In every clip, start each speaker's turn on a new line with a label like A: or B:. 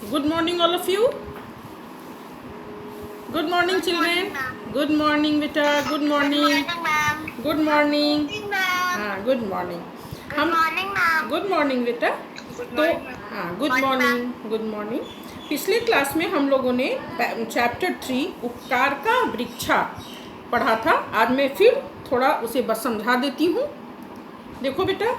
A: Good morning, all of you. Good morning, children. Good morning, beta. Good morning.
B: Ma'am.
A: Good morning.
B: Ma'am.
A: हाँ, good morning.
B: Good
A: हम
B: morning ma'am.
A: Good morning बेटा।
B: Good
A: तो
B: morning
A: हाँ, good
B: morning ma'am.
A: Morning, good morning. पिछले class में हम लोगों ने चैप्टर 3 उपकार का वृक्षा पढ़ा था। आज मैं फिर थोड़ा उसे बस समझा देती हूँ। देखो बेटा,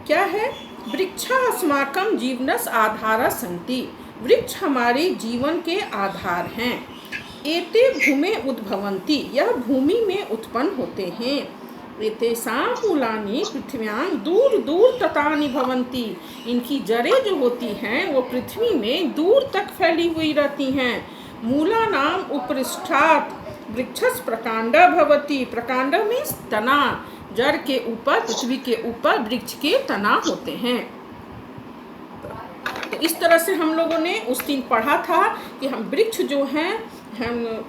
A: क्या है? वृक्षा अस्माकं जीवनस आधारा सन्ति। वृक्ष हमारे जीवन के आधार हैं। एते भूमे उद्भवन्ति, यह भूमि में उत्पन्न होते हैं। एतेषां मूलानि पृथ्व्यां दूर दूर ततानि भवन्ति, इनकी जड़ें जो होती हैं वो पृथ्वी में दूर तक फैली हुई रहती हैं। मूलानाम उपरिष्ठात् वृक्षस् प्रकांड भवति। प्रकांड में तना, जड़ के ऊपर, पृथ्वी के ऊपर वृक्ष के तना होते हैं। तो इस तरह से हम लोगों ने उस दिन पढ़ा था कि हम वृक्ष जो हैं हम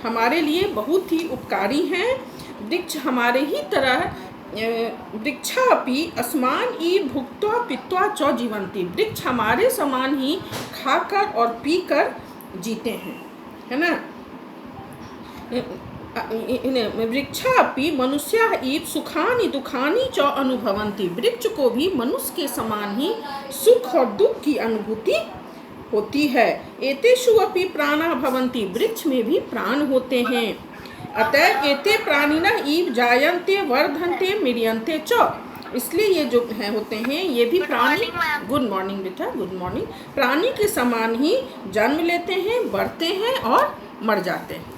A: हमारे लिए बहुत ही उपकारी हैं। वृक्ष हमारे ही तरह वृक्षापि अस्मान ई भुक्त्वा पीत्वा च जीवन्ति। वृक्ष हमारे समान ही खाकर और पीकर जीते हैं, है ना। वृक्षापि मनुष्या इव सुखानि दुखानि च अनुभवन्ति। वृक्ष को भी मनुष्य के समान ही सुख और दुख की अनुभूति होती है। एतेषु अपि प्राणा भवन्ति, वृक्ष में भी प्राण होते हैं। अतः एते प्राणिनः इव जायन्ते वर्धन्ते म्रियन्ते च। इसलिए ये जो है होते हैं ये भी प्राणी। गुड मॉर्निंग बेटा, गुड मॉर्निंग। प्राणी के समान ही जन्म लेते हैं, बढ़ते हैं और मर जाते हैं।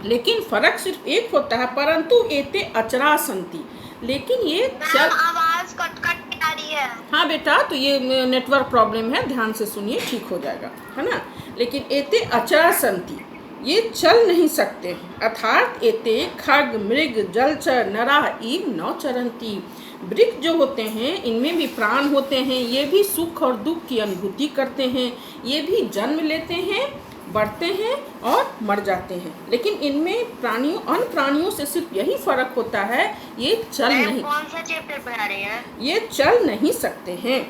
A: लेकिन फर्क सिर्फ एक होता है, परंतु एते अचरा संति। लेकिन ये
B: आवाज कट कट आ रही है।
A: हाँ बेटा, तो ये नेटवर्क प्रॉब्लम है, ध्यान से सुनिए, ठीक हो जाएगा, है ना। लेकिन एते अचरा संति, ये चल नहीं सकते। अर्थात एते खग मृग जलचर नरा इव न चरंती। वृक्ष जो होते हैं इनमें भी प्राण होते हैं, ये भी सुख और दुख की अनुभूति करते हैं, ये भी जन्म लेते हैं, बढ़ते हैं और मर जाते हैं। लेकिन इनमें प्राणियों, अन्य प्राणियों से सिर्फ यही फर्क होता है, ये चल नहीं,
B: कौन सा चैप्टर पढ़ा रहे हैं?
A: ये चल नहीं सकते हैं।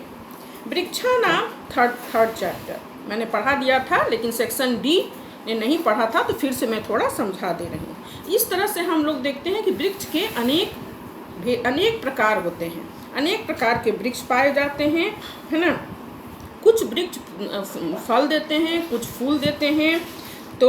A: वृक्षा नाम थर्ड चैप्टर मैंने पढ़ा दिया था, लेकिन सेक्शन डी ने नहीं पढ़ा था, तो फिर से मैं थोड़ा समझा दे रही हूँ। इस तरह से हम लोग देखते हैं कि वृक्ष के अनेक प्रकार होते हैं, अनेक प्रकार के वृक्ष पाए जाते हैं, है ना। कुछ वृक्ष फल देते हैं, कुछ फूल देते हैं। तो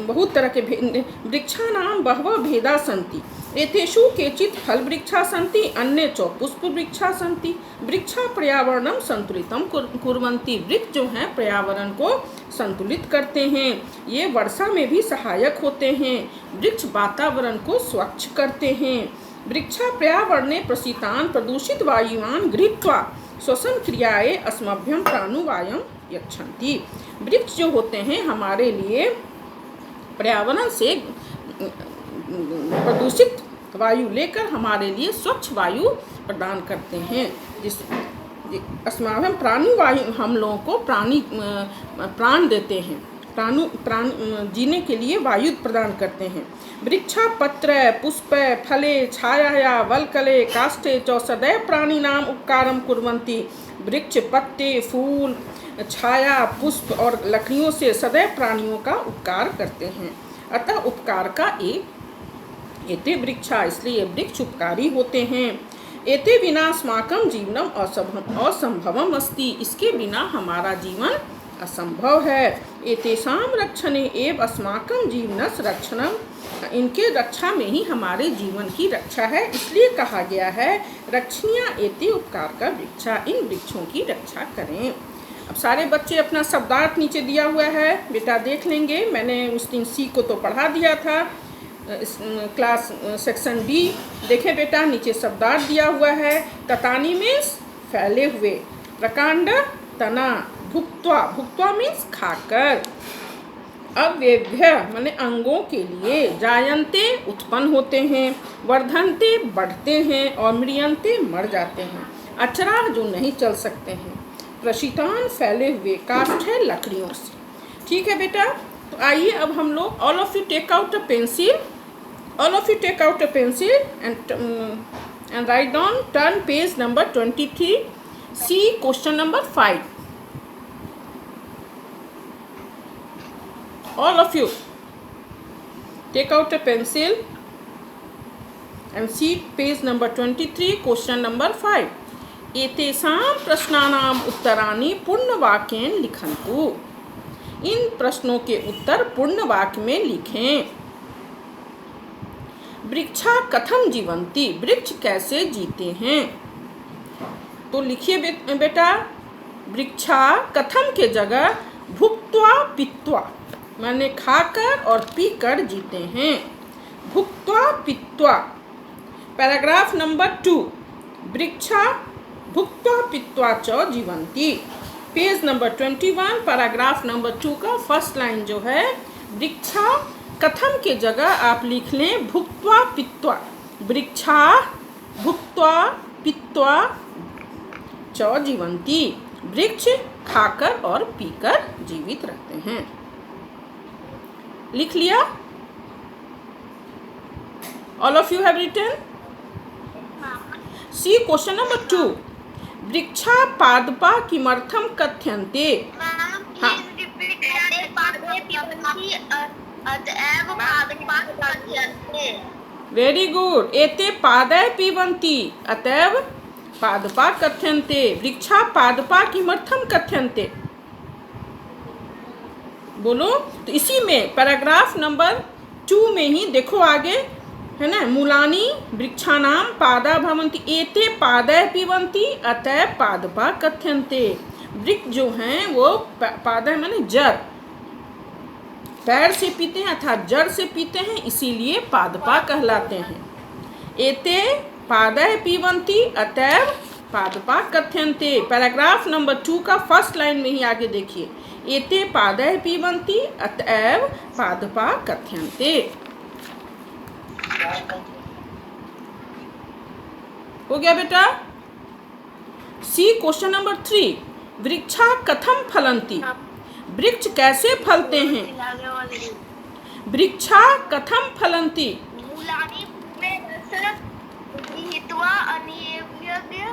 A: बहुत तरह के वृक्षा नाम बहवः भेदा सन्ति। एतेषु केचित् फल वृक्षा सन्ति, अन्ये च पुष्प वृक्षा सन्ति। वृक्षा पर्यावरणं संतुलितं कुर्वन्ति। वृक्ष जो हैं पर्यावरण को संतुलित करते हैं, ये वर्षा में भी सहायक होते हैं। वृक्ष वातावरण को स्वच्छ करते हैं। वृक्षा पर्यावरणे प्रसितान प्रदूषित वायुवान गृहीत्वा श्वसन क्रियाएं अस्मभ्यम प्राणुवायम यच्छन्ति। वृक्ष जो होते हैं हमारे लिए पर्यावरण से प्रदूषित वायु लेकर हमारे लिए स्वच्छ वायु प्रदान करते हैं। जिस अस्मभ्यम प्राणुवायु, हम लोगों को प्राण देते हैं, प्राण जीने के लिए वायु प्रदान करते हैं। वृक्षा पत्र पुष्प फले छाया वल्कले काष्ठे च सदैव प्राणिनाम उपकारम कुर्वन्ति। वृक्ष पत्ते फूल छाया पुष्प और लकड़ियों से सदैव प्राणियों का उपकार करते हैं। अतः उपकार का एक एते वृक्षा, इसलिए वृक्ष उपकारी होते हैं। एते बिना अस्माकं जीवनम असंभवम अस्ति। इसके बिना हमारा जीवन असंभव है। एतेषां रक्षणे एव अस्माकं जीवनस्य रक्षणम। इनके रक्षा में ही हमारे जीवन की रक्षा है, इसलिए कहा गया है रक्षणीय एते उपकार का वृक्षा। इन वृक्षों की रक्षा करें। अब सारे बच्चे अपना शब्दार्थ नीचे दिया हुआ है, बेटा देख लेंगे। मैंने उस दिन सी को तो पढ़ा दिया था, क्लास सेक्शन डी देखे बेटा, नीचे शब्दार्थ दिया हुआ है। ततानी मीन्स फैले हुए, प्रकांड तना, भुक्त्वा, भुक्त्वा मीन्स खाकर, अव्यभ्य माने अंगों के लिए, जायन्ते उत्पन्न होते हैं, वर्धन्ते बढ़ते हैं और म्रियन्ते मर जाते हैं। अचरा जो नहीं चल सकते हैं, प्रशितान फैले हुए, काष्ठ है लकड़ियों से। ठीक है बेटा, तो आइए अब हम लोग all of you take out a pencil, all of you take out a pencil and write down, turn page number 23, see question number 5। All of you, take out a pencil and see page number 23, question number 5. एतेषां प्रश्नानाम् उत्तराणि पूर्णवाक्येन लिखन्तु. इन प्रश्नों के उत्तर पूर्ण वाक्य में लिखें. वृक्षा कथम जीवन्ति, वृक्ष कैसे जीते हैं. तो लिखिए बेटा, वृक्षा कथम के जगह भुक्त्वा पित्वा, माने खाकर और पीकर जीते हैं. भुक्त्वा पित्वा. पैराग्राफ नंबर 2, वृक्षा भुक्त्वा पित्वा च जीवन्ति. पेज नंबर 21, पैराग्राफ नंबर 2 का फर्स्ट लाइन जो है, वृक्षा कथम के जगह आप लिख लें भुक्त्वा पित्वा. वृक्षा भुक्त्वा पित्वा च जीवन्ति. वृक्ष खाकर और पीकर जीवित रहते हैं. लिख लिया? All of you have written? See question number 2. वृक्षा पादपा किमर्थम कथ्यन्ते.
B: मैम
A: हाँ.
B: Please repeat. एते पादे पिबन्ति अतएव पादपा कथ्यन्ते.
A: Very good. एते पादय पिबन्ति अतएव पादपा कथ्यन्ते. वृक्षा पादपा किमर्थम कथ्यन्ते. बोलो. तो इसी में पैराग्राफ नंबर 2 में ही देखो आगे है ना, मूलानी वृक्षाणां पादा भवन्ति एते पादय पिबन्ति अतएव पादपा कथ्यन्ते. वृक्ष जो हैं वो पादय माने जड़, पैर से पीते हैं अर्थात जड़ से पीते हैं, इसीलिए पादपा कहलाते हैं. एते पादय पिबन्ति अतएव पादपा कथ्यन्ते. पैराग्राफ नंबर 2 का फर्स्ट लाइन में ही आगे देखिए, एते पादय पिबन्ति अतएव पादपा कथ्यन्ते. हो गया बेटा? सी क्वेश्चन नंबर 3. वृक्षा कथम फलन्ति. वृक्ष कैसे फलते हैं. वृक्षा कथम फलन्ति.
B: मूलानि में रसं विहित्वा अन्येभ्यः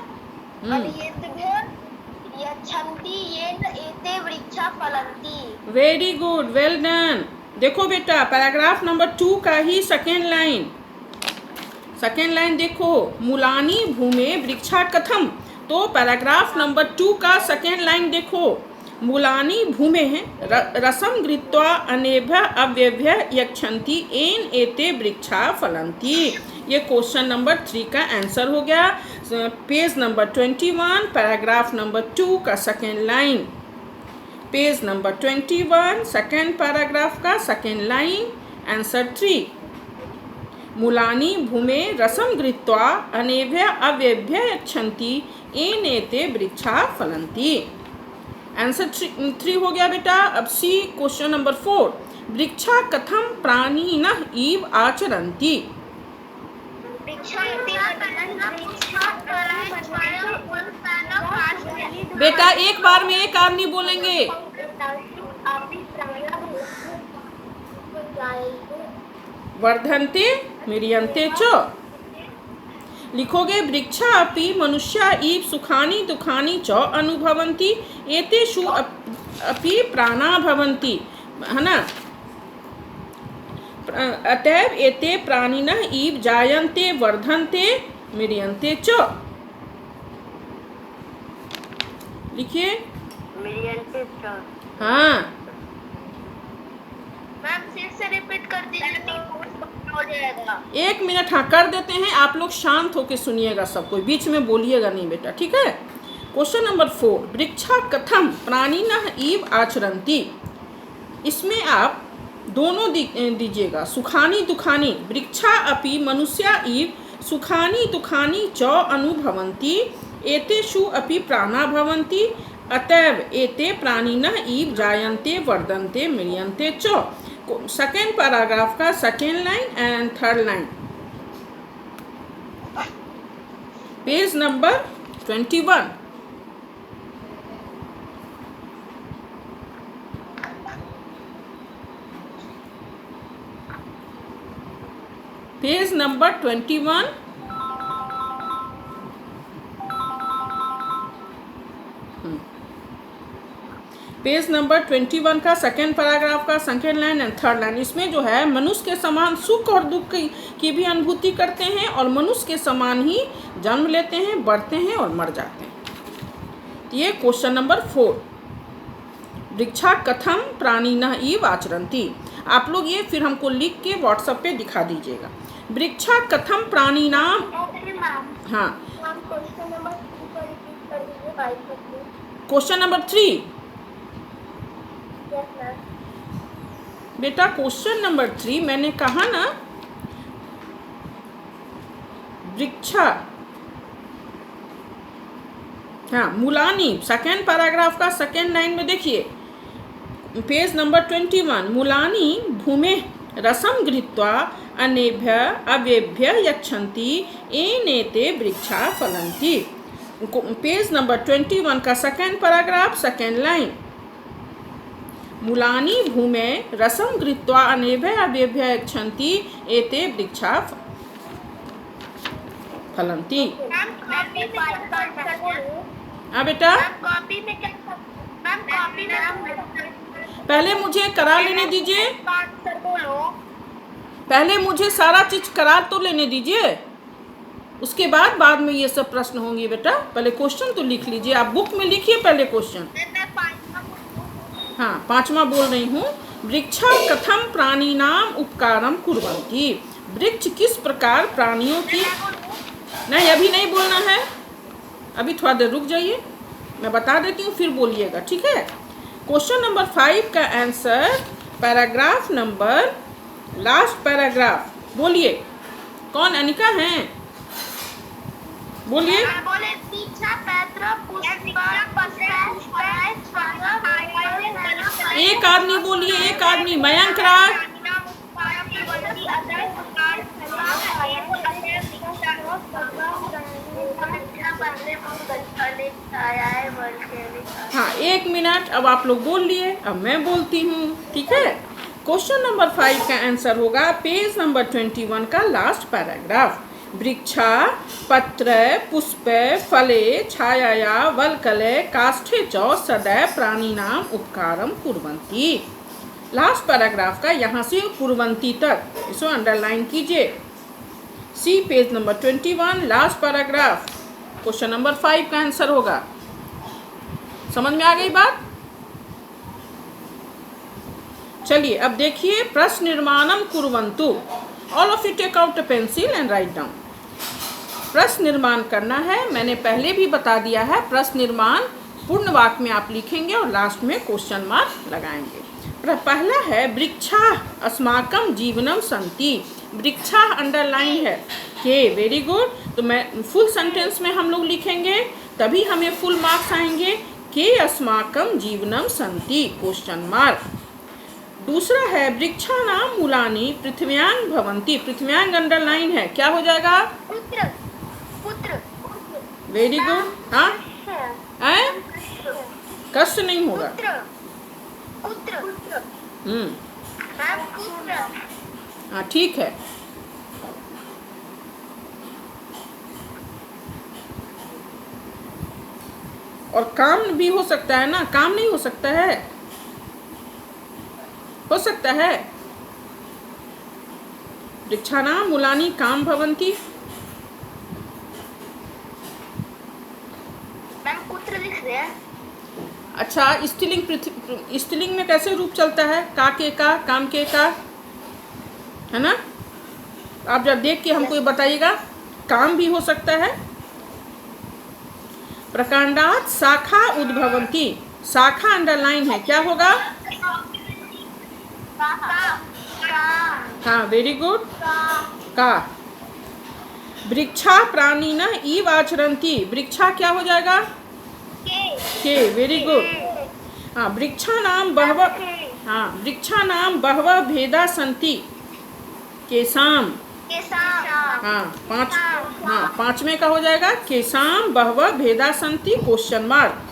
B: यच्छन्ति येन एते वृक्षा फलन्ति.
A: Very good, well done. देखो बेटा, पैराग्राफ नंबर 2 का ही सेकेंड लाइन देखो, मूलानी भूमे वृक्षा कथम. तो पैराग्राफ नंबर 2 का सेकेंड लाइन देखो, मूलानी भूमे है रसम गृहीत्वा अनेभ्यः अव्ययभ्यः यच्छन्ति येन एते वृक्षा फलन्ति. ये क्वेश्चन नंबर 3 का आंसर हो गया. पेज नंबर 21, पैराग्राफ नंबर 2 का second line. Page number 21, second paragraph का सेकेंड लाइन, आंसर 3. मूलानी भूमे रसम गृहीत्वा अनेभ्यः अव्ययभ्यः यच्छन्ति येन एते वृक्षा फलन्ति. आंसर 3 हो गया बेटा. अब सी क्वेश्चन नंबर 4. वृक्षा कथम प्राणिनः इव आचरन्ति. बेटा एक बार में एक आदमी बोलेंगे. वर्धन्ते म्रियन्ते च. लिखोगे वृक्षा अपि मनुष्या इव सुखानि दुखानि च अनुभवन्ति एतेषु अपि प्राणा भवन्ति, है ना. अतएव एते प्राणिनः इव जायन्ते वर्धन्ते म्रियन्ते च. लिखिए. हाँ
B: मैम फिर से रिपीट कर दीजिए, हो जाएगा.
A: 1 मिनट. हाँ कर देते हैं. आप लोग शांत होकर सुनिएगा, सब कोई बीच में बोलिएगा नहीं बेटा, ठीक है. Question number 4. वृक्षा कथम प्राणिनः इव आचरन्ति. इसमें आप दोनों दीजिएगा, सुखानि दुखानि. वृक्षा अपि मनुष्या इव सुखानि दुखानि च अनुभवन्ति एतेषु अपि प्राणा भवन्ति अतएव एते प्राणिनः इव जायन्ते वर्धन्ते म्रियन्ते च. सेकेंड पैराग्राफ का second line and third line, page number 21. Page number 21. Page number 21 का सेकेंड पैराग्राफ का second line and third line, इसमें जो है मनुष्य के समान सुख और दुख की भी अनुभूति करते हैं और मनुष्य के समान ही जन्म लेते हैं, बढ़ते हैं और मर जाते हैं। ये क्वेश्चन नंबर 4, वृक्षा कथम प्राणिनः इव आचरन्ति। आप लोग ये फिर हमको लिख के व्हाट्सएप पे दिखा दीजिएगा। वृक्षा कथम प्राणिनाम, हाँ क्वेश्चन नंबर 3 बेटा, क्वेश्चन नंबर 3 मैंने कहा ना, वृक्षा, हाँ मूलानी, सेकेंड पैराग्राफ का सेकेंड लाइन में देखिए, पेज नंबर 21, मूलानी भूमे रसम गृहीत्वा अनेभ्य अवेभ्य यच्छन्ति एनेते वृक्षा फलन्ति। पेज नंबर 21 का second paragraph second line, Mulani भूमे रसम गृहीत्वा अनेभ्य अवेभ्य यच्छन्ति एते वृक्षा फलन्ति। हाँ बेटा, पहले मुझे करा लेने दीजिए, पहले मुझे सारा चीज करा तो लेने दीजिए, उसके बाद में ये सब प्रश्न होंगे। बेटा पहले क्वेश्चन तो लिख लीजिए, आप बुक में लिखिए पहले क्वेश्चन। हाँ 5वां बोल रही हूँ, वृक्षा कथम प्राणिनाम उपकारम कुर्वन्ति। वृक्ष किस प्रकार प्राणियों की, नहीं अभी नहीं बोलना है, अभी थोड़ा देर रुक जाइए, मैं बता देती हूँ फिर बोलिएगा, ठीक है। क्वेश्चन नंबर 5 का answer paragraph number, last paragraph, बोलिए कौन, अनिका हैं, बोलिए। एक आदमी बोलिए, एक आदमी, मयंक राज। हाँ 1 मिनट, अब आप लोग बोल लिए, अब मैं बोलती हूँ, ठीक है। क्वेश्चन नंबर 5 का आंसर होगा पेज नंबर 21 का लास्ट पैराग्राफ, वृक्षा पत्र पुष्प फले छायाया वल्कले काष्ठे च सदैव प्राणिनाम उपकारम कुर्वन्ति। लास्ट पैराग्राफ का यहाँ से कुर्वन्ति तक इसको अंडरलाइन कीजिए। See page number 21 last paragraph, question number 5 का आंसर होगा। समझ में आ गई बात? चलिए अब देखिए, प्रश्न निर्माणम कुर्वन्तु। All of you take out a pencil and write down. प्रश्न निर्माण करना है, मैंने पहले भी बता दिया है। प्रश्न निर्माण पूर्ण वाक्य में आप लिखेंगे और लास्ट में क्वेश्चन मार्क लगाएंगे। पहला है वृक्षा अस्माकम जीवनम सन्ति। वृक्षा अंडरलाइन है के, वेरी गुड। तो मैं फुल सेंटेंस में हम लोग लिखेंगे, तभी हमें फुल मार्क्स आएंगे। के अस्माकम जीवनम सन्ति क्वेश्चन मार्क। दूसरा है वृक्षा नाम मूलानी पृथ्व्यां भवन्ति। पृथ्व्यां अंडरलाइन है, क्या हो जाएगा?
B: पुत्र, पुत्र,
A: वेरी गुड। हाँ कष्ट नहीं होगा।
B: पुत्र, पुत्र,
A: हाँ ठीक है। और काम भी हो सकता है ना, काम नहीं हो सकता है? हो सकता है। वृक्षाणां मूलानि काम भवन्ति।
B: मैम पुत्र लिख रहे हैं।
A: अच्छा, स्त्रीलिंग में कैसे रूप चलता है? का के का, काम के का, है ना? आप जब देख के हमको ये बताइएगा। काम भी हो सकता है। प्रकांडात शाखा उद्भवन्ति। शाखा अंडरलाइन है, क्या होगा? हाँ वेरी गुड। का। वृक्षा प्राणिनः इव आचरन्ति। वृक्षा क्या हो जाएगा? के, वेरी गुड। हाँ वृक्षाणां बहवः, हाँ वृक्षाणां बहवः भेदा सन्ति। केसाम, हाँ पांचवें का हो जाएगा केसाम बहवः भेदा सन्ति क्वेश्चन मार्क।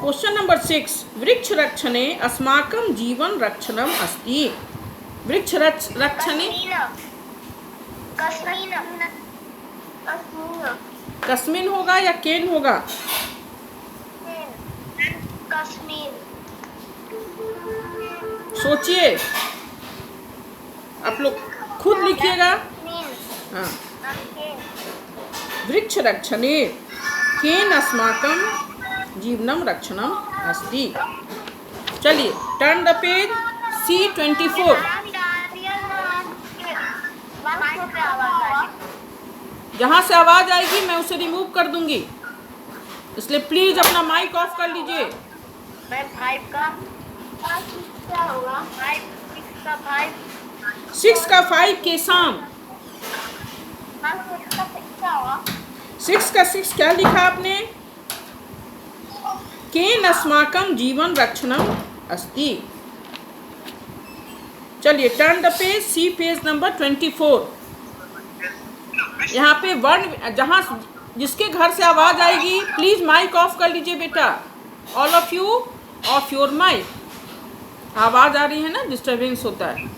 A: क्वेश्चन नंबर 6, वृक्ष रक्षणे अस्माकं जीवन रक्षणम अस्ति। वृक्ष रक्षणे कस्मिन होगा या केन होगा? सोचिए, आप लोग खुद लिखिएगा। हाँ, वृक्ष रक्षणे केन अस्माकं जीवनं रक्षणम् अस्ति। चलिए, टर्न द पेज, C24। जहाँ से आवाज आएगी मैं उसे रिमूव कर दूंगी, इसलिए प्लीज अपना माइक ऑफ कर लीजिए।
B: मैं 5 का क्या होगा? 5 6 का 5
A: 6 का 5 के साम।
B: 6 का 6 क्या होगा?
A: 6 का 6 क्या लिखा आपने? केन अस्माकं जीवन रक्षणम् अस्ति। चलिए, turn the page, see page number 24। यहाँ पे वर्ण, जहाँ जिसके घर से आवाज आएगी प्लीज माइक ऑफ कर लीजिए बेटा। All of you off your mic. आवाज आ रही है ना, डिस्टरबेंस होता है।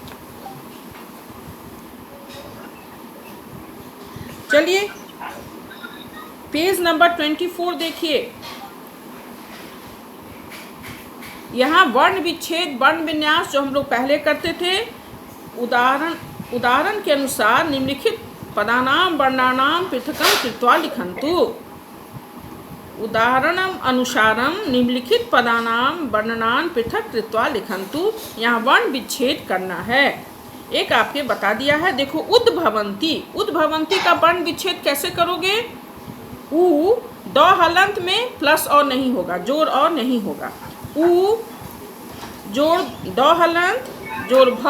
A: चलिए, पेज नंबर 24 देखिए। यहाँ वर्ण विच्छेद, वर्ण विन्यास जो हम लोग पहले करते थे, उदाहरण के अनुसार निम्नलिखित पदानाम वर्णानाम पृथकं कृत्वा लिखन्तु। उदाहरणम अनुसारम निम्नलिखित पदानाम वर्णनान पृथक कृत्वा लिखन्तु। यहाँ वर्ण विच्छेद करना है। एक आपके बता दिया है, देखो, उद्भवंती। उद्भवंती का वर्ण विच्छेद कैसे करोगे? उ द हलंत में प्लस और नहीं होगा, जोड़ और नहीं होगा। उ जोड़ द हलंत जोड़ भ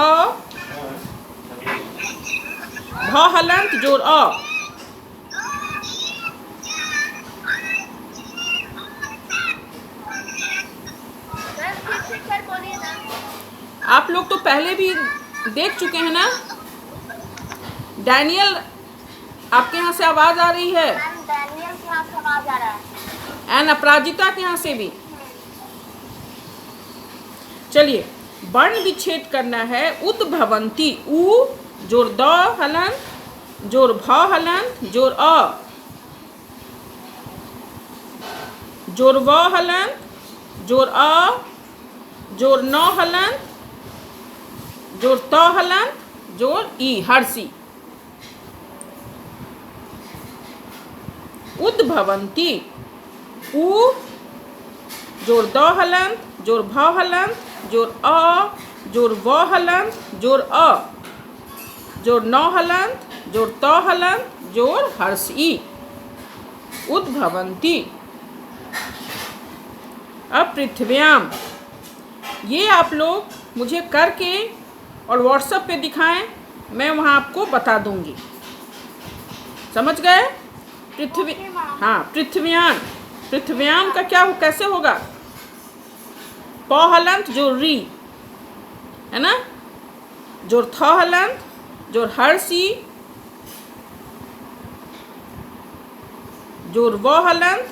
A: हलंत जोड़ अ। आप लोग तो पहले भी देख चुके हैं ना। डैनियल, आपके यहाँ से आवाज आ रही है?
B: डैनियल के यहाँ से आवाज आ रहा है।
A: एंड अपराजिता के यहाँ से भी। चलिए, वर्ण विच्छेद करना है। उद्भवंती, उ जोड़ द हलंत जोड़ भ हलंत जोड़ अ जोड़ व हलंत जोड़ अ जोड़ न हलंत जोड़ त हलंत जोड़ ई, हर्षी। उद्भवंती, उ जोड़ द हलंत जोड़ भ हलंत जोड़ अ जोड़ व हलंत जोड़ अ जोड़ न हलंत जोड़ त हलंत जोड़ हर्षी। उद्भवंती। अब पृथ्व्याम, ये आप लोग मुझे करके और व्हाट्सएप पे दिखाएं, मैं वहाँ आपको बता दूंगी। समझ गए? पृथ्वी, हाँ, पृथ्व्याम। पृथ्व्याम का क्या हो, कैसे होगा? प हलंत जोड़ री, है ना, जोड़ थ हलंत जोड़ हर्षी जोड़ व हलंत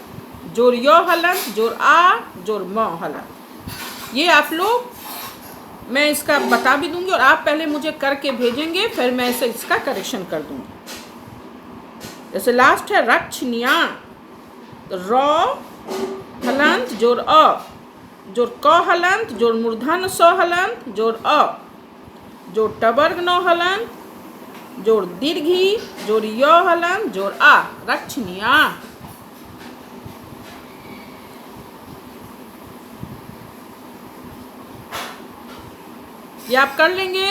A: जोड़ य हलंत जोड़ आ जोड़ म हलंत। ये आप लोग, मैं इसका बता भी दूंगी और आप पहले मुझे करके भेजेंगे, फिर मैं इसे इसका करेक्शन कर दूंगी। जैसे लास्ट है रक्षणीया, र हलंत जोड़ अ जोड़ क हलंत जोड़ मूर्धन स हलंत जोड़ अ जोड़ टवर्ग न हलंत जोड़ दीर्घी जोड़ य हलंत जोड़ आ, रक्षणीया। ये आप कर लेंगे।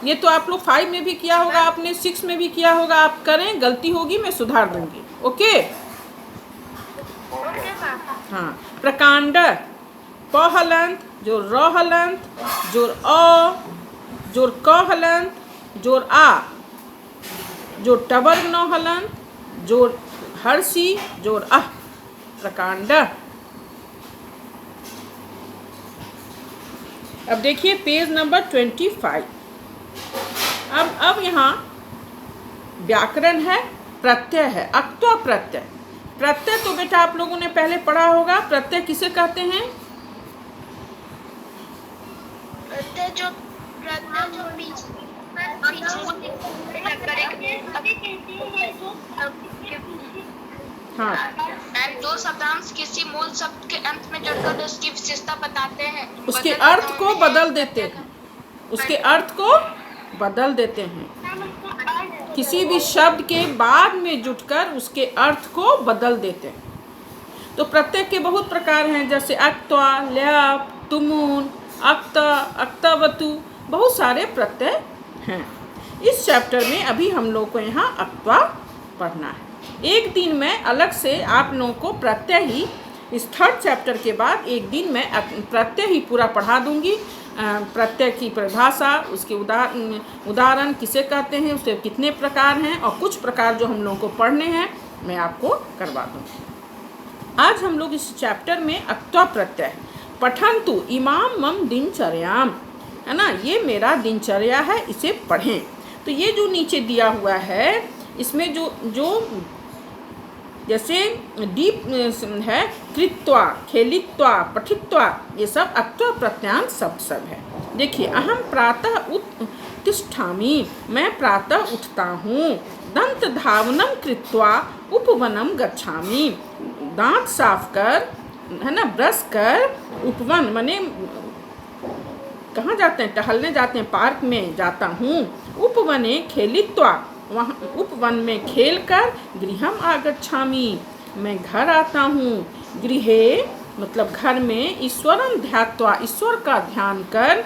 A: ये तो आप लोग 5 में भी किया होगा, आपने 6 में भी किया होगा। आप करें, गलती होगी मैं सुधार दूंगी। ओके, हाँ। प्रकांड, प हलंत जोड़ र हलंत जोड़ अ जोड़ क हलंत जोड़ आ जोड़ टवर्ग न हलंत जोड़ हर्षी जोड़ अह, प्रकांड। अब देखिए पेज नंबर 25। अब यहाँ व्याकरण है, प्रत्यय है, अक्त्वा प्रत्यय। प्रत्यय तो बेटा आप लोगों ने पहले पढ़ा होगा। प्रत्यय किसे कहते हैं?
B: प्रत्यय जो
A: हाँ,
B: एंड दो शब्दांश किसी मूल शब्द के अंत में जुड़कर उसकी विशेषता बताते हैं,
A: उसके अर्थ को बदल देते हैं, उसके अर्थ को बदल देते हैं। किसी भी शब्द के बाद में जुटकर उसके अर्थ को बदल देते हैं। तो प्रत्यय के बहुत प्रकार हैं, जैसे अक्त्वा, ल्याप, तुमुन, अक्त, अक्तवतु, बहुत सारे प्रत्यय हैं। इस चैप्टर में अभी हम लोग को यहाँ अक्त्वा पढ़ना है। एक दिन में अलग से आप लोगों को प्रत्यय ही, इस थर्ड चैप्टर के बाद एक दिन मैं प्रत्यय ही पूरा पढ़ा दूंगी। प्रत्यय की परिभाषा, उसके उदाहरण किसे कहते हैं, उसके कितने प्रकार हैं, और कुछ प्रकार जो हम लोगों को पढ़ने हैं मैं आपको करवा दूँगी। आज हम लोग इस चैप्टर में अक्त्वा प्रत्यय, पठन्तु इमाम मम दिनचर्याम, है ना, ये मेरा दिनचर्या है, इसे पढ़ें। तो ये जो नीचे दिया हुआ है इसमें जो जैसे डीप है, कृत्वा, खेलित्वा, पठित्वा, ये सब अक्त्वा प्रत्यांत सब है। देखिए, अहम प्रातः उत्तिष्ठामि, मैं प्रातः उठता हूँ। दंत धावनम कृत्वा उपवनम गच्छामि, दांत साफ कर, है ना, ब्रश कर, उपवन माने कहाँ जाते हैं, टहलने जाते हैं, पार्क में जाता हूँ। उपवने खेलित्वा, वहाँ उपवन में खेल कर, गृहम आगच्छामि, मैं घर आता हूँ। गृहे मतलब घर में, ईश्वरम ध्यात्वा, ईश्वर का ध्यान कर,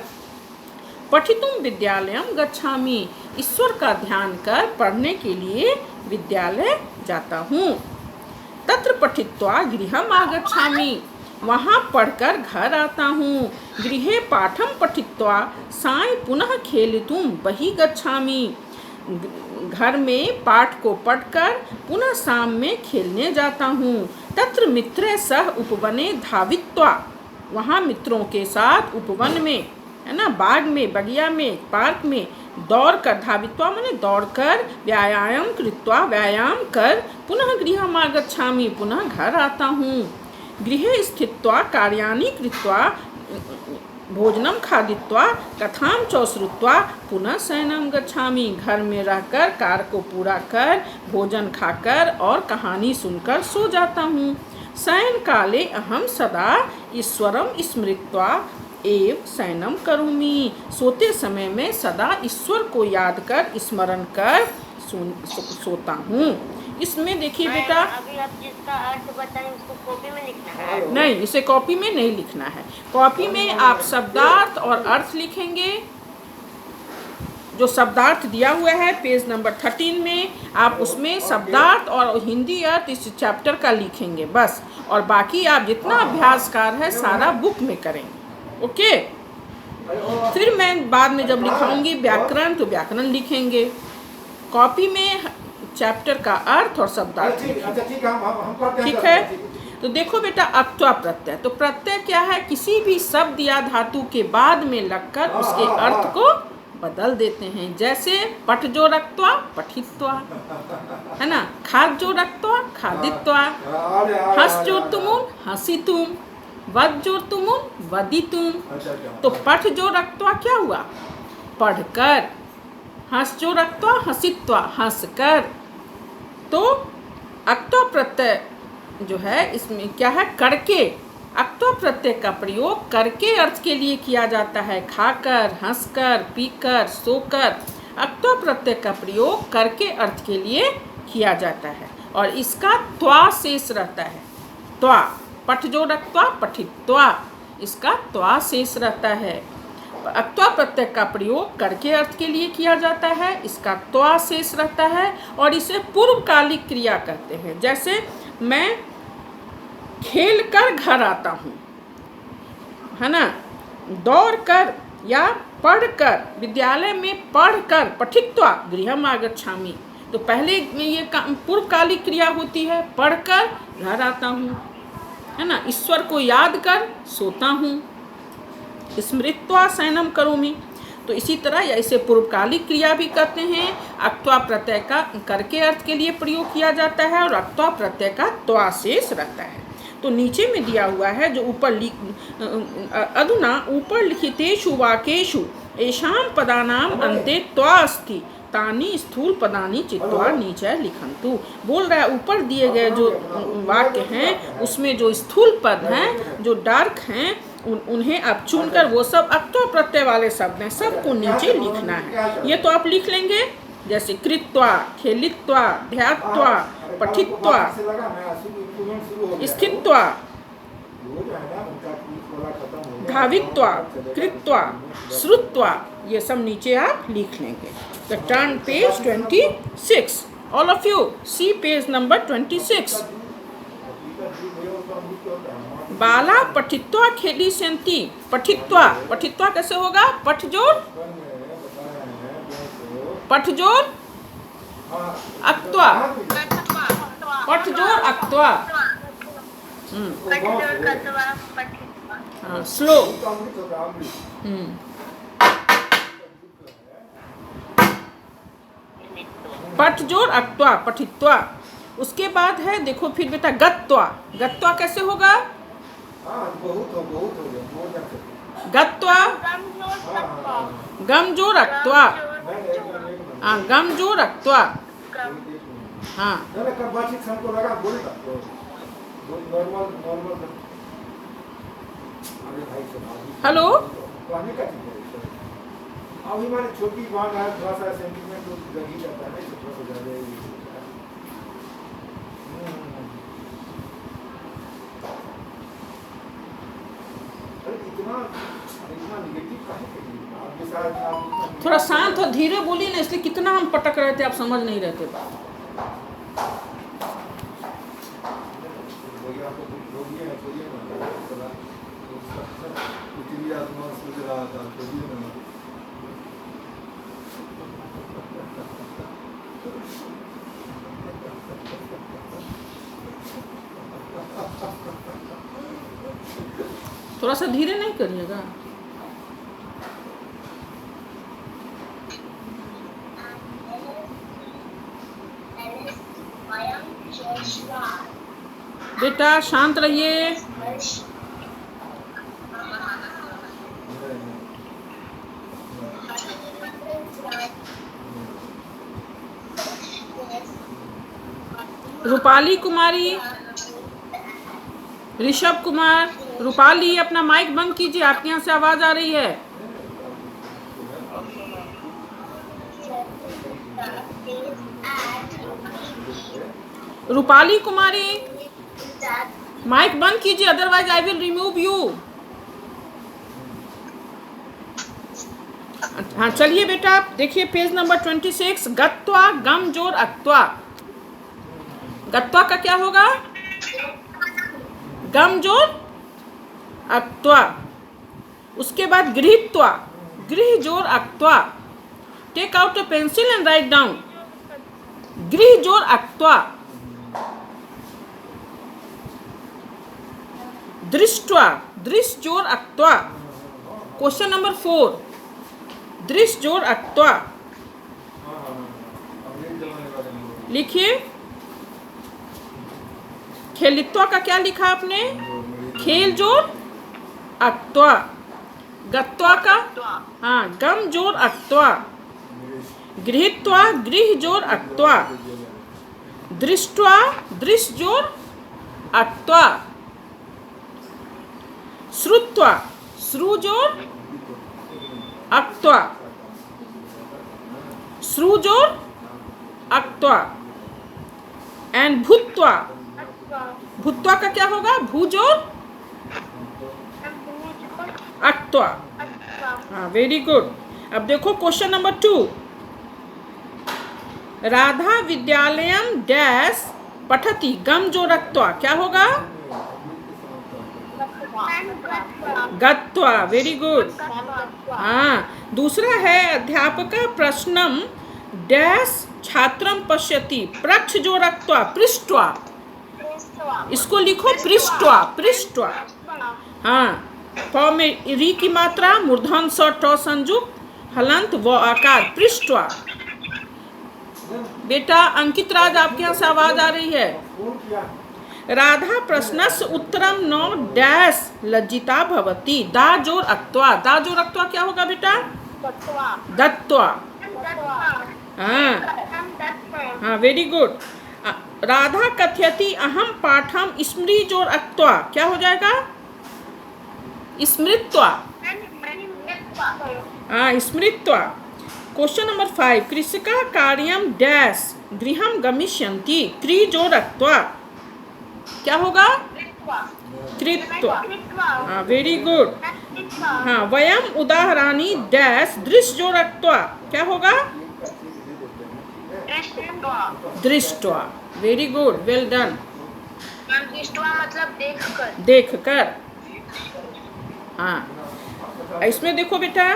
A: पठितुम विद्यालयम गच्छामि, ईश्वर का ध्यान कर पढ़ने के लिए विद्यालय जाता हूँ। तत्र पठित्वा गृहम आगच्छामि, वहाँ पढ़कर घर आता हूँ। गृहे पाठम पठित्वा साय पुनः खेलितुम बहि गच्छामि, घर में पाठ को पढ़कर पुनः शाम में खेलने जाता हूँ। तत्र मित्रे सह उपवने धावित्वा, वहाँ मित्रों के साथ उपवन में, है ना, बाग में, बगिया में, पार्क में दौड़ कर, धावित्वा माने दौड़ कर, व्यायाम कृत्वा, व्यायाम कर, पुनः गृहम आगच्छामि, पुनः घर आता हूँ। गृहे स्थित्वा कार्याणि कृत्वा भोजनम खादित्वा कथाम च श्रुत्वा पुनः शयनम गच्छामि, घर में रहकर कार्य को पूरा कर, भोजन खाकर और कहानी सुनकर सो जाता हूँ। शयन काले अहम सदा ईश्वरम स्मृत्वा एव शयनम करोमि, सोते समय में सदा ईश्वर को याद कर, स्मरण कर सोता हूँ। इसमें देखिए बेटा,
B: अभी आप जिसका अर्थ बताएं उसको कॉपी में लिखना है?
A: नहीं, इसे कॉपी में नहीं लिखना है। कॉपी में आप शब्दार्थ और अर्थ लिखेंगे। जो शब्दार्थ दिया हुआ है पेज नंबर 13 में, आप उसमें शब्दार्थ और हिंदी अर्थ इस चैप्टर का लिखेंगे बस, और बाकी आप जितना अभ्यासकार है सारा बुक में करेंगे। ओके, फिर मैं बाद में जब लिखाऊंगी व्याकरण तो व्याकरण लिखेंगे। कॉपी में चैप्टर का अर्थ और शब्दार्थ, ठीक है। तो देखो बेटा, अक्त्वा प्रत्यय, तो प्रत्यय क्या है, किसी भी शब्द या धातु के बाद में लगकर उसके अर्थ को बदल देते हैं। जैसे पठ जो रक्त्वा, पठित्वा, है ना, खाद जो रक्त्वा, खादित्वा, हंस जो तुमुन, हंसितुम, वद जो तुमुन, वदितुम। तो पठ जो रक्त्वा क्या हुआ, पढ़कर, हंस जो रक्त्वा, हंसित्वा, हंसकर। तो अक्त्वा प्रत्यय जो है इसमें क्या है, करके। अक्त्वा प्रत्यय का प्रयोग करके अर्थ के लिए किया जाता है, खाकर, हंसकर, पीकर, सोकर। अक्त्वा प्रत्यय का प्रयोग करके अर्थ के लिए किया जाता है, और इसका त्वा शेष रहता है। त्वा, पठ जो रक्त्वा, पठित्वा, इसका त्वा शेष रहता है। अक्त्वा प्रत्यय का प्रयोग करके अर्थ के लिए किया जाता है, इसका त्वा शेष रहता है, और इसे पूर्वकालिक क्रिया कहते हैं। जैसे मैं खेल कर घर आता हूँ, है ना, दौड़ कर या पढ़ कर, विद्यालय में पढ़ कर, पठित्वा गृहम आगच्छामि। तो पहले ये पूर्वकालिक क्रिया होती है, पढ़कर घर आता हूँ, है ना, ईश्वर को याद कर सोता हूँ, स्मृत्वा शयनम करोमि। तो इसी तरह या इसे पूर्वकालिक क्रिया भी कहते हैं। अक्त्वा प्रत्यय का करके अर्थ के लिए प्रयोग किया जाता है, और अक्त्वा प्रत्यय का त्वा शेष रहता है। तो नीचे में दिया हुआ है जो ऊपर अधुना ऊपर लिखितेषु वाक्येषु येषां पदानां अन्ते त्वा अस्ति तानी स्थूल पदानी चित्वा नीचे लिखंतु। बोल रहा है ऊपर दिए गए जो वाक्य हैं उसमें जो स्थूल पद हैं, जो डार्क हैं, उन्हें आप चुनकर, वो सब अक्त्वा प्रत्यय वाले शब्द हैं, सबको नीचे लिखना है। ये तो आप लिख लेंगे, जैसे कृत्वा, खेलित्वा, ध्यात्वा, पठित्वा, स्थित्वा, धावित्वा, कृत्वा, श्रुत्वा, ये सब नीचे आप लिख लेंगे। तो turn page 26, all of you see page number 26। बाला पठित्वा खेली सेंती। पठित्वा, पठित्वा कैसे होगा? पठ जोड़ अक्त्वा, पठ जोड़ अक्त्वा। हाँ, स्लो। पठ जोड़ अक्त्वा, पठित्वा। उसके बाद है, देखो फिर बेटा, गत्वा। गत्वा कैसे होगा? गत्वा, गम जोड़ अक्त्वा। हाँ, गम जोड़ अक्त्वा। हाँ, हेलो,
C: अभी हमारी छोटी बात है, थोड़ा सा सेंटीमेंट तो लग ही जाता है, थोड़ा सा ज्यादा ही। अरे इतना निगेटिव काहे के लिए? आपके साथ
A: थोड़ा शांत और धीरे बोलिए ना, इसलिए कितना हम पटक रहे थे, आप समझ नहीं रहे थे बात। थोड़ा सा धीरे नहीं करिएगा? बेटा शांत रहिए। रूपाली कुमारी, ऋषभ कुमार, रूपाली अपना माइक बंद कीजिए, आपके यहाँ से आवाज आ रही है। रूपाली कुमारी माइक बंद कीजिए, otherwise I will remove you. हाँ चलिए बेटा, देखिए पेज नंबर 26। गत्वा, गम जोड़ अक्त्वा। गत्वा का क्या होगा? गम जोड़ अक्त्वा। उसके बाद गृहीत्वा, गृह जोड़ अक्त्वा। Take out a pencil and write down. गृह जोड़ अक्त्वा। दृष्ट्वा, दृश्य जोड़ अक्त्वा। क्वेश्चन नंबर 4, दृश्य जोड़ अक्त्वा। लिखिए। खेलित्वा का क्या लिखा आपने? खेल जोड़ अक्त्वा। गत्वा का, हाँ, गम जोड़ अक्त्वा। गृहीत्वा, गृह जोड़ अक्त्वा। दृष्ट्वा, दृश्य जोड़ अक्त्वा। श्रुत्वा, श्रु जोड़ अक्त्वा। श्रु जोड़ अक्त्वा। एंड भूत्वा, भूत्वा का क्या होगा? भू जोड़ अक्त्वा। हाँ, वेरी गुड। अब देखो question number 2। Radha Vidyalayam dash पठती, गम जोड़ अक्त्वा। क्या होगा? गत्वा। Very good. हाँ, दूसरा है अध्यापका प्रश्नम डैश छात्रम पश्यति, प्रक्ष जोड़ अक्त्वा, पृष्ठवा। इसको लिखो पृष्ठवा, पृष्ठवा। हाँ, प में री की मात्रा, मूर्धन स ट संयुक्त, हलंत व आकार, पृष्ठवा। बेटा अंकित राज, आपके यहाँ से आवाज आ रही है। राधा प्रश्नस्य उत्तरम न डैश लज्जिता भवती, दा जोड़ अक्त्वा। दा जोड़ अक्त्वा क्या होगा बेटा? दत्वा। हाँ
B: हम तत्व
A: हाँ, वेरी गुड। राधा कथयति अहम पाठम स्मृजोर अक्त्वा, क्या हो जाएगा? स्मृत्वा। हाँ, स्मृत्वा। क्वेश्चन नंबर 5, कृषका कार्यम डैश गृहम गमिष्यन्ति त्रिजोर अक्त्वा, क्या होगा? कृत्वा। हाँ, वेरी गुड। हाँ, वयम उदाहरणी डैश दृश्योर अक्त्वा, क्या होगा? दृष्ट्वा। Very good, well done.
B: मतलब देखकर।
A: देखकर। हाँ, इसमें देखो बेटा,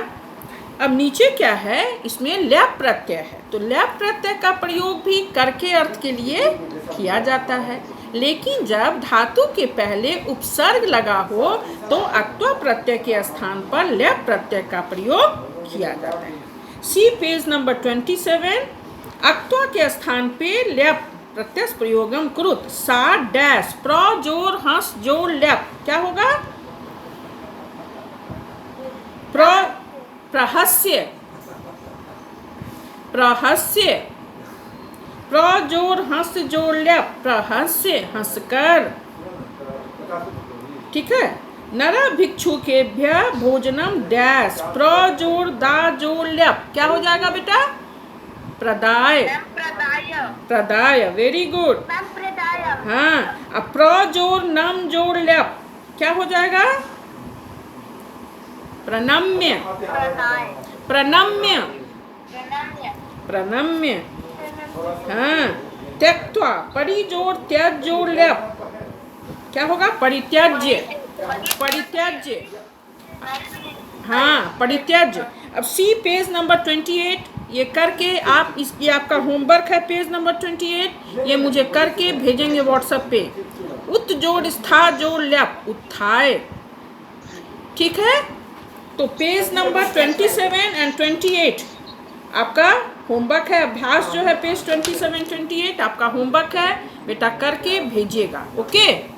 A: अब नीचे क्या है, इसमें लैप प्रत्यय है, तो लैप प्रत्यय का प्रयोग भी करके अर्थ के लिए किया जाता है, लेकिन जब धातु के पहले उपसर्ग लगा हो तो अक्त्वा प्रत्यय के स्थान पर लैप प्रत्यय का प्रयोग किया जाता है। सी पेज नंबर 27, अक्त्वा के स्थान पे लैप प्रत्यय प्रयोगम कुरुत सा डैश प्र जोर हंस जोर लैप, क्या होगा? प्रहस्य। प्रहस्य। प्र जोर हंस जोर लैप, प्रहस्य, हंसकर। ठीक है। नर भिक्षुकेभ्य भोजनम डैश प्र जोर दा जोर लैप, क्या हो जाएगा बेटा? प्रदाय। प्रदाय, वेरी गुड। हाँ, अब प्र जोर नम जोर लैप, क्या हो जाएगा? प्रणम्य। प्रणम्य। प्रणम्य। हाँ, त्यक्त्वा परिजोर त्याज जोर लैप, क्या होगा? परित्याज्य। परित्याज्य। हाँ, परित्याज्य। अब सी पेज नंबर 28, ये करके आप ये आपका होमवर्क है, पेज नंबर 28, ये मुझे करके भेजेंगे व्हाट्सएप पे। उत जोड़ स्था जोड़ लैप, उत्थाय। ठीक है, तो पेज नंबर 27 एंड 28 आपका होमवर्क है, अभ्यास जो है पेज 27 28 आपका होमवर्क है बेटा, करके भेजिएगा। ओके।